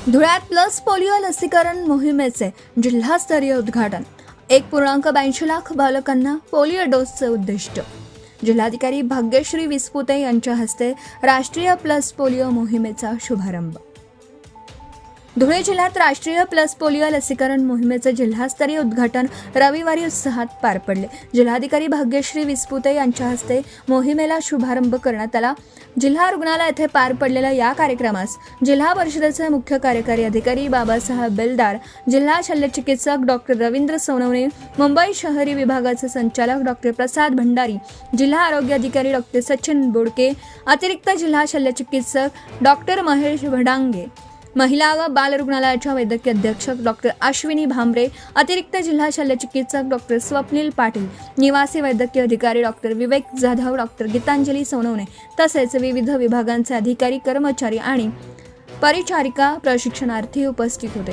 धुळ्यात plus polio लसीकरण मोहिमेचे जिल्हास्तरीय उद्घाटन. 1.82 लाख बालकांना पोलिओ डोसचे उद्दिष्ट. जिल्हाधिकारी भाग्यश्री विस्पुते यांच्या हस्ते राष्ट्रीय प्लस पोलिओ मोहिमेचा शुभारंभ. धुळे जिल्ह्यात राष्ट्रीय प्लस पोलिओ लसीकरण मोहिमेचे जिल्हास्तरीय उद्घाटन रविवारी उत्साहात पार पडले. जिल्हाधिकारी भाग्यश्री विस्पुते यांच्या हस्ते मोहिमेला शुभारंभ करण्यात आला. जिल्हा रुग्णालय येथे पार पडलेल्या या कार्यक्रमास जिल्हा परिषदेचे मुख्य कार्यकारी अधिकारी बाबासाहेब बेलदार, जिल्हा शल्यचिकित्सक डॉक्टर रवींद्र सोनवणे, मुंबई शहरी विभागाचे संचालक डॉक्टर प्रसाद भंडारी, जिल्हा आरोग्य अधिकारी डॉक्टर सचिन बोडके, अतिरिक्त जिल्हा शल्यचिकित्सक डॉक्टर महेश भडांगे, महिला व बाल रुग्णालयाच्या वैद्यकीय अधीक्षक डॉक्टर अश्विनी भांबरे, अतिरिक्त जिल्हा शल्यचिकित्सक डॉक्टर स्वप्नील पाटील, निवासी वैद्यकीय अधिकारी डॉक्टर विवेक जाधव, डॉक्टर गीतांजली सोनवणे तसेच विविध विभागांचे अधिकारी, कर्मचारी आणि परिचारिका प्रशिक्षणार्थी उपस्थित होते.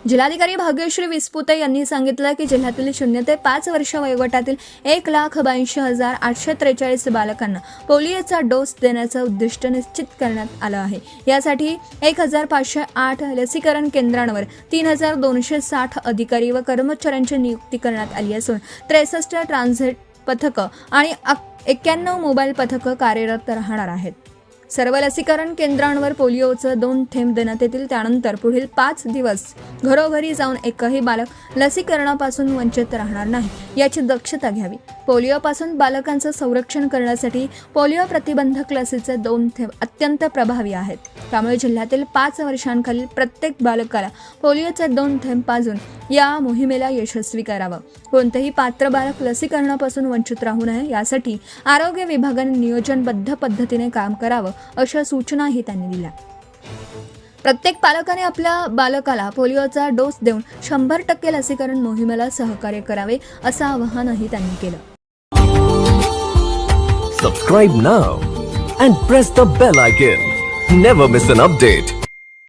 जिल्हाधिकारी भाग्यश्री विस्पुते यांनी सांगितलं की जिल्ह्यातील 0 ते 5 वर्ष वयोगटातील 1,82,843 बालकांना पोलिओचा डोस देण्याचं उद्दिष्ट निश्चित करण्यात आलं आहे. यासाठी 1,508 लसीकरण केंद्रांवर 3,260 अधिकारी व कर्मचाऱ्यांची नियुक्ती करण्यात आली असून 63 ट्रान्झिट पथकं आणि 91 मोबाईल पथकं कार्यरत राहणार आहेत. सर्व लसीकरण केंद्रांवर पोलिओचं 2 थेंब देण्यात येतील. त्यानंतर पुढील 5 दिवस घरोघरी जाऊन एकही बालक लसीकरणापासून वंचित राहणार नाही याची दक्षता घ्यावी. पोलिओपासून बालकांचं संरक्षण करण्यासाठी पोलिओ प्रतिबंधक लसीचे 2 थेंब अत्यंत प्रभावी आहेत. त्यामुळे जिल्ह्यातील 5 वर्षांखालील प्रत्येक बालकाला पोलिओचे 2 थेंब पाजून या मोहिमेला यशस्वी करावं. कोणतेही पात्र बालक लसीकरणापासून वंचित राहू नये यासाठी आरोग्य विभागाने नियोजनबद्ध पद्धतीने काम करावं अशा सूचनाही त्यांनी दिल्या. प्रत्येक पालकाने आपल्या बालकाला पोलिओचा डोस देऊन 100% लसीकरण मोहिमेला सहकार्य करावे असं आवाहनही त्यांनी केलं. Subscribe now and press the bell icon. Never miss an update.